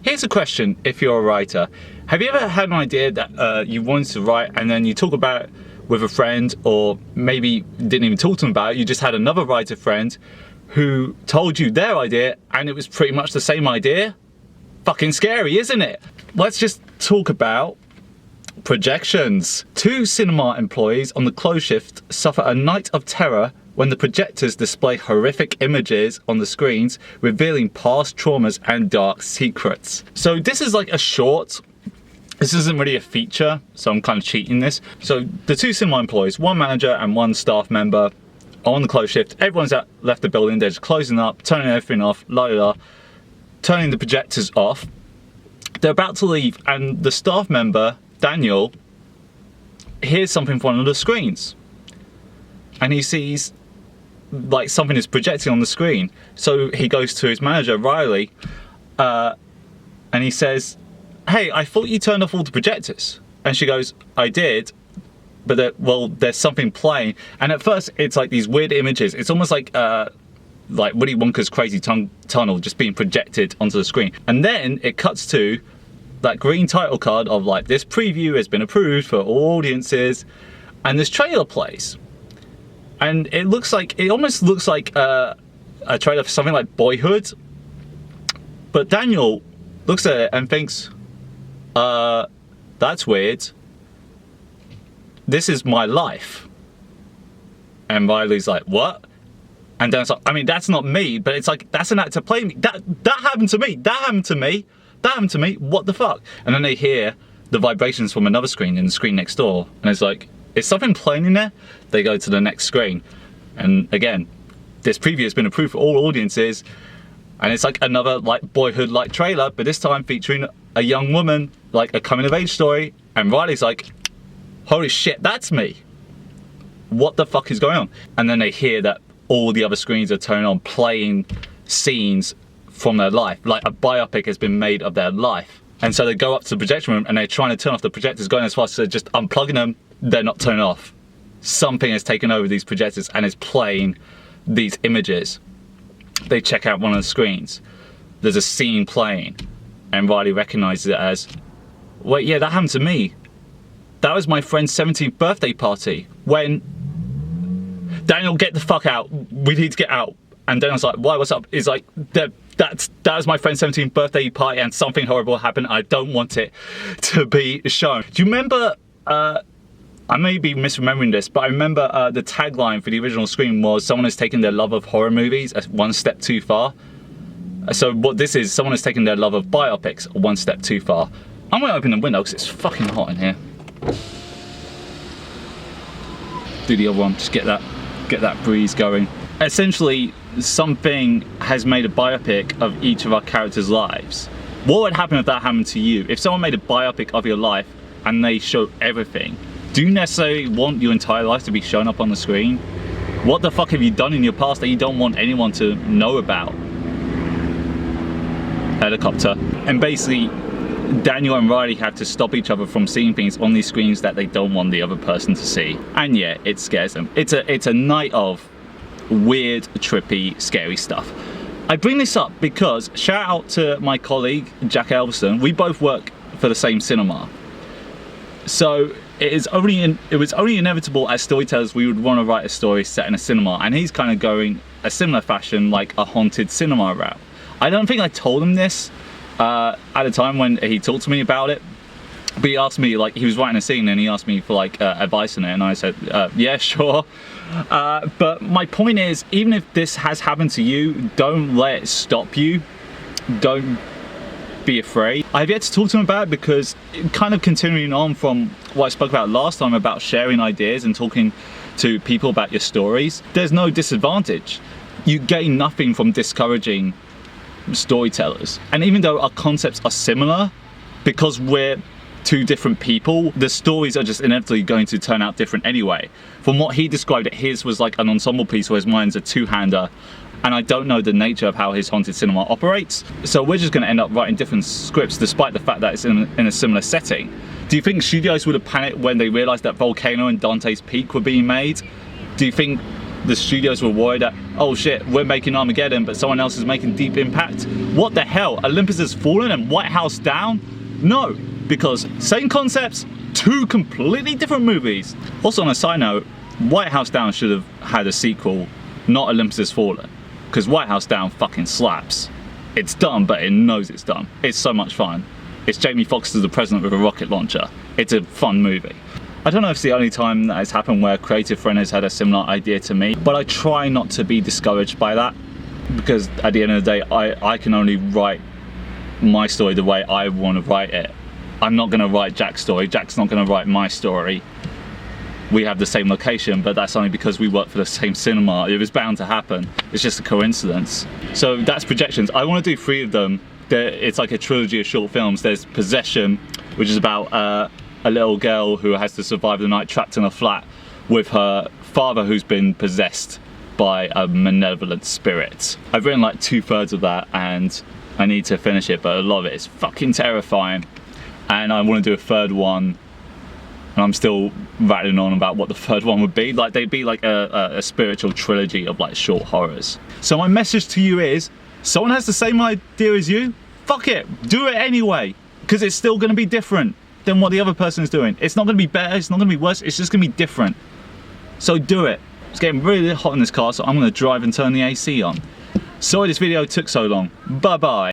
Here's a question if you're a writer. Have you ever had an idea that you wanted to write and then you talk about it with a friend, or maybe didn't even talk to them about it, you just had another writer friend who told you their idea and it was pretty much the same idea? Fucking scary, isn't it? Let's just talk about projections. 2 cinema employees on the close shift suffer a night of terror when the projectors display horrific images on the screens, revealing past traumas and dark secrets. So this is like a short. This isn't really a feature, so I'm kind of cheating this. So the 2 cinema employees, 1 manager and 1 staff member, are on the close shift. Everyone's left the building, they're just closing up, turning everything off, turning the projectors off. They're about to leave, and the staff member, Daniel, hears something from one of the screens. And he sees like something is projecting on the screen. So he goes to his manager, Riley, and he says, "Hey, I thought you turned off all the projectors." And she goes, "I did, but there's something playing." And at first it's like these weird images. It's almost like Willy Wonka's crazy tunnel just being projected onto the screen. And then it cuts to that green title card of like, "This preview has been approved for all audiences," and this trailer plays. And it almost looks like a trailer for something like Boyhood. But Daniel looks at it and thinks, that's weird. This is my life. And Riley's like, "What?" And Dan's like, "I mean, that's not me, but it's like, that's an actor playing me. That happened to me. That happened to me. That happened to me. What the fuck?" And then they hear the vibrations from another screen in the screen next door. And it's like, is something playing in there? They go to the next screen. And again, this preview has been approved for all audiences. And it's like another like Boyhood-like trailer, but this time featuring a young woman, like a coming-of-age story. And Riley's like, "Holy shit, that's me. What the fuck is going on?" And then they hear that all the other screens are turning on, playing scenes from their life. Like a biopic has been made of their life. And so they go up to the projection room and they're trying to turn off the projectors, going as far as just unplugging them. They're not turning off. Something has taken over these projectors and is playing these images. They check out one of the screens. There's a scene playing, and Riley recognizes it as, "Wait, yeah, that happened to me. That was my friend's 17th birthday party when..." "Daniel, get the fuck out. We need to get out." And Daniel's like, "Why, what's up?" He's like, that was my friend's 17th birthday party and something horrible happened. I don't want it to be shown. Do you remember, I may be misremembering this, but I remember the tagline for the original Scream was, "Someone has taken their love of horror movies one step too far." So what this is, someone has taken their love of biopics one step too far. I'm gonna open the window because it's fucking hot in here. Do the other one, just get that breeze going. Essentially, something has made a biopic of each of our characters' lives. What would happen if that happened to you? If someone made a biopic of your life and they show everything, do you necessarily want your entire life to be shown up on the screen? What the fuck have you done in your past that you don't want anyone to know about? Helicopter. And basically, Daniel and Riley have to stop each other from seeing things on these screens that they don't want the other person to see. And yeah, it scares them. It's a night of weird, trippy, scary stuff. I bring this up because, shout out to my colleague, Jack Elveston, we both work for the same cinema. So it was only inevitable as storytellers we would want to write a story set in a cinema, and he's kind of going a similar fashion, like a haunted cinema route. I don't think I told him this at the time when he talked to me about it, but he asked me, like, he was writing a scene and he asked me for like advice on it, and I said, yeah, sure. But my point is, even if this has happened to you, don't let it stop you. Don't be afraid. I've yet to talk to him about it because, kind of continuing on from what I spoke about last time about sharing ideas and talking to people about your stories, there's no disadvantage. You gain nothing from discouraging storytellers. And even though our concepts are similar, because we're 2 different people, the stories are just inevitably going to turn out different anyway. From what he described it, his was like an ensemble piece, whereas mine's a 2-hander. And I don't know the nature of how his haunted cinema operates. So we're just gonna end up writing different scripts despite the fact that it's in a similar setting. Do you think studios would have panicked when they realized that Volcano and Dante's Peak were being made? Do you think the studios were worried that, oh shit, we're making Armageddon, but someone else is making Deep Impact. What the hell? Olympus Has Fallen and White House Down? No, because same concepts, two completely different movies. Also on a side note, White House Down should have had a sequel, not Olympus Has Fallen, because White House Down fucking slaps. It's dumb, but it knows it's dumb. It's so much fun. It's Jamie Foxx as the president with a rocket launcher. It's a fun movie. I don't know if it's the only time that has happened where a creative friend has had a similar idea to me, but I try not to be discouraged by that, because at the end of the day, I can only write my story the way I want to write it. I'm not going to write Jack's story. Jack's not going to write my story. We have the same location, but that's only because we work for the same cinema. It was bound to happen. It's just a coincidence. So that's Projections. I want to do 3 of them. It's like a trilogy of short films. There's Possession, which is about a little girl who has to survive the night trapped in a flat with her father who's been possessed by a malevolent spirit. I've written like 2/3 of that and I need to finish it, but a lot of it is fucking terrifying. And I want to do a 3rd one, and I'm still rattling on about what the 3rd one would be. Like, they'd be like a spiritual trilogy of like short horrors. So my message to you is, someone has the same idea as you, fuck it, do it anyway, because it's still going to be different than what the other person is doing. It's not going to be better, it's not going to be worse, it's just going to be different. So do it. It's getting really hot in this car, so I'm going to drive and turn the AC on. Sorry this video took so long. Bye bye.